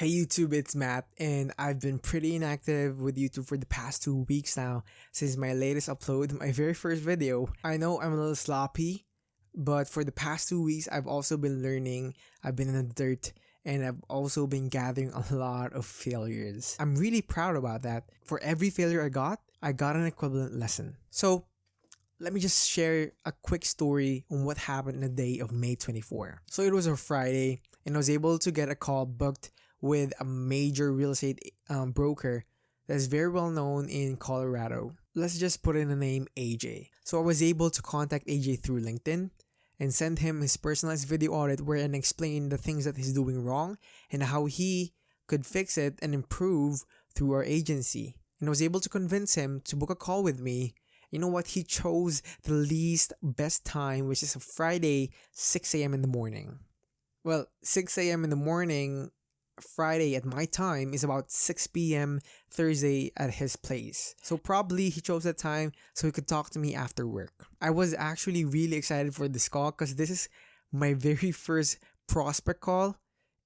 Hey YouTube, it's Matt, and I've been pretty inactive with YouTube for the past 2 weeks now since my latest upload, my very first video. I know I'm a little sloppy, but for the past 2 weeks, I've also been learning, I've been in the dirt, and I've also been gathering a lot of failures. I'm really proud about that. For every failure I got an equivalent lesson. So, let me just share a quick story on what happened in the day of May 24. So it was a Friday, and I was able to get a call booked with a major real estate broker that's very well known in Colorado. Let's just put in the name AJ. So I was able to contact AJ through LinkedIn and send him his personalized video audit wherein I explain the things that he's doing wrong and how he could fix it and improve through our agency. And I was able to convince him to book a call with me. You know what? He chose the least best time, which is a Friday, 6 a.m. in the morning. Well, 6 a.m. in the morning, Friday at my time is about 6 p.m. Thursday at his place. So probably he chose that time so he could talk to me after work. I was actually really excited for this call because this is my very first prospect call,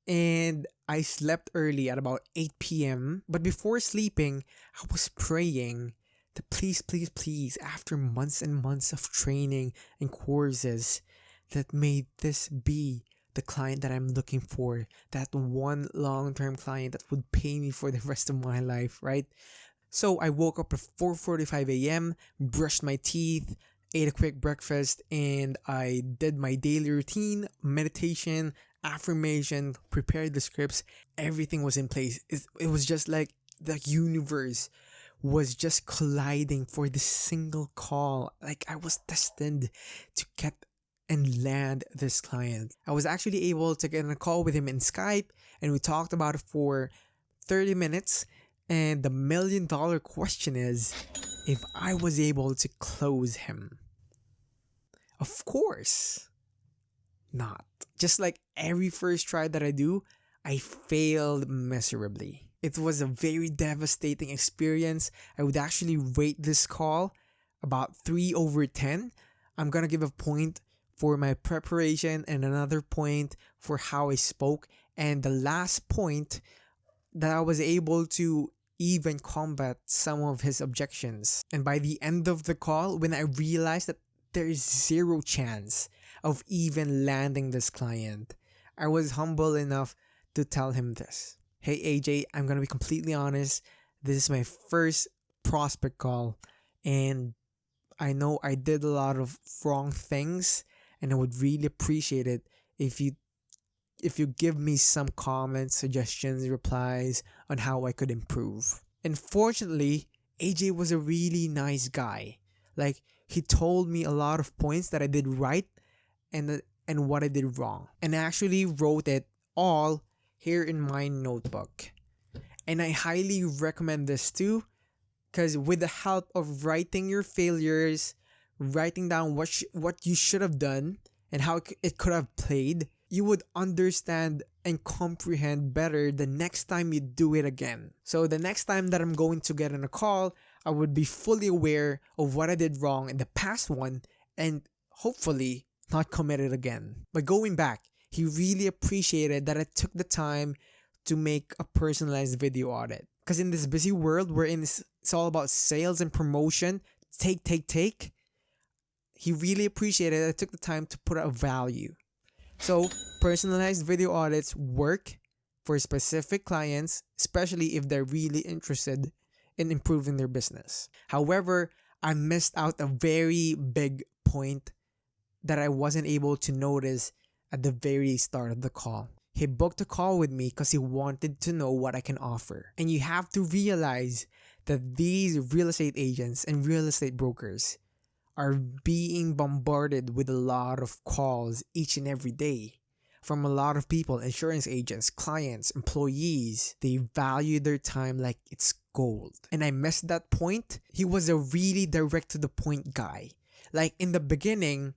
and I slept early at about 8 p.m. But before sleeping, I was praying that please, after months and months of training and courses, that may this be the client that I'm looking for, that one long-term client that would pay me for the rest of my life, right? So I woke up at 4:45 a.m., brushed my teeth, ate a quick breakfast, and I did my daily routine, meditation, affirmation, prepared the scripts. Everything was in place. It was just like the universe was just colliding for this single call. Like I was destined to get and land this client. I was actually able to get on a call with him in Skype, and we talked about it for 30 minutes. And the $1,000,000 question is if I was able to close him. Of course not. Just like every first try that I do, I failed miserably. It was a very devastating experience. I would actually rate this call about 3/10. I'm gonna give a point for my preparation and another point for how I spoke, and the last point that I was able to even combat some of his objections. And by the end of the call, when I realized that there is zero chance of even landing this client, I was humble enough to tell him this. Hey AJ, I'm gonna be completely honest. This is my first prospect call, and I know I did a lot of wrong things, and I would really appreciate it if you give me some comments, suggestions, replies on how I could improve. And fortunately, AJ was a really nice guy. Like, he told me a lot of points that I did right and what I did wrong. And I actually wrote it all here in my notebook. And I highly recommend this too, because with the help of writing your failures, writing down what you should have done and how it could have played, you would understand and comprehend better the next time you do it again. So the next time that I'm going to get on a call, I would be fully aware of what I did wrong in the past one and hopefully not commit it again. But going back, he really appreciated that I took the time to make a personalized video audit. Because in this busy world wherein it's all about sales and promotion, take, he really appreciated that I took the time to put a value. So, personalized video audits work for specific clients, especially if they're really interested in improving their business. However, I missed out a very big point that I wasn't able to notice at the very start of the call. He booked a call with me because he wanted to know what I can offer. And you have to realize that these real estate agents and real estate brokers are being bombarded with a lot of calls each and every day from a lot of people, insurance agents, clients, employees. They value their time like it's gold. And I missed that point. He was a really direct to the point guy. Like in the beginning,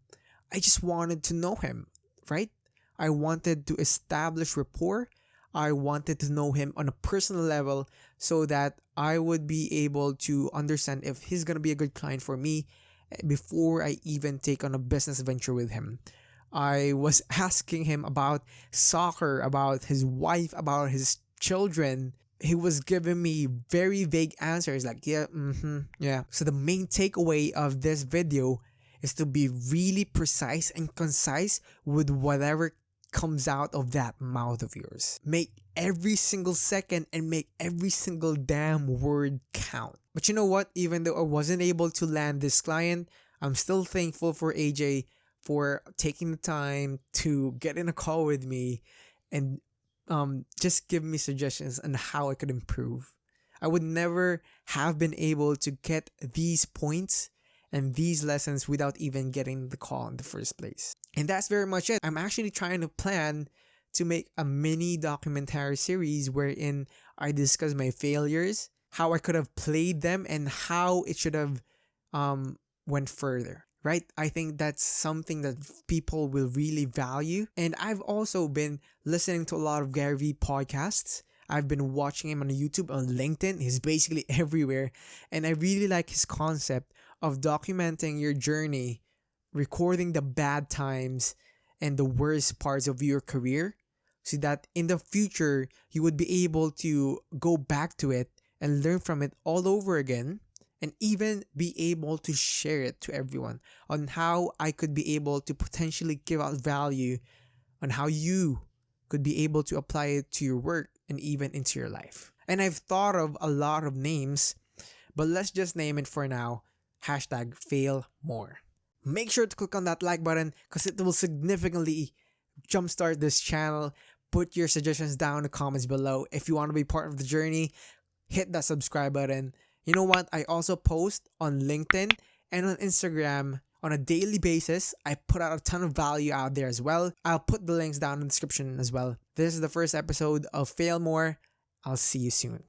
I just wanted to know him, right? I wanted to establish rapport. I wanted to know him on a personal level so that I would be able to understand if he's going to be a good client for me before I even take on a business venture with him. I was asking him about soccer, about his wife, about his children, he was giving me very vague answers like, yeah, yeah. So the main takeaway of this video is to be really precise and concise with whatever comes out of that mouth of yours. Make every single second and make every single damn word count. But you know what? Even though I wasn't able to land this client, I'm still thankful for AJ for taking the time to get in a call with me and just give me suggestions on how I could improve. I would never have been able to get these points and these lessons without even getting the call in the first place. And that's very much it. I'm actually trying to plan to make a mini documentary series wherein I discuss my failures, how I could have played them, and how it should have went further. Right? I think that's something that people will really value. And I've also been listening to a lot of Gary Vee podcasts. I've been watching him on YouTube, on LinkedIn. He's basically everywhere. And I really like his concept of documenting your journey, recording the bad times and the worst parts of your career, so that in the future, you would be able to go back to it and learn from it all over again. And even be able to share it to everyone on how I could be able to potentially give out value on how you could be able to apply it to your work and even into your life. And I've thought of a lot of names, but let's just name it for now. #failmore. Make sure to click on that like button because it will significantly jumpstart this channel. Put your suggestions down in the comments below. If you want to be part of the journey, hit that subscribe button. You know what? I also post on LinkedIn and on Instagram on a daily basis. I put out a ton of value out there as well. I'll put the links down in the description as well. This is the first episode of Fail More. I'll see you soon.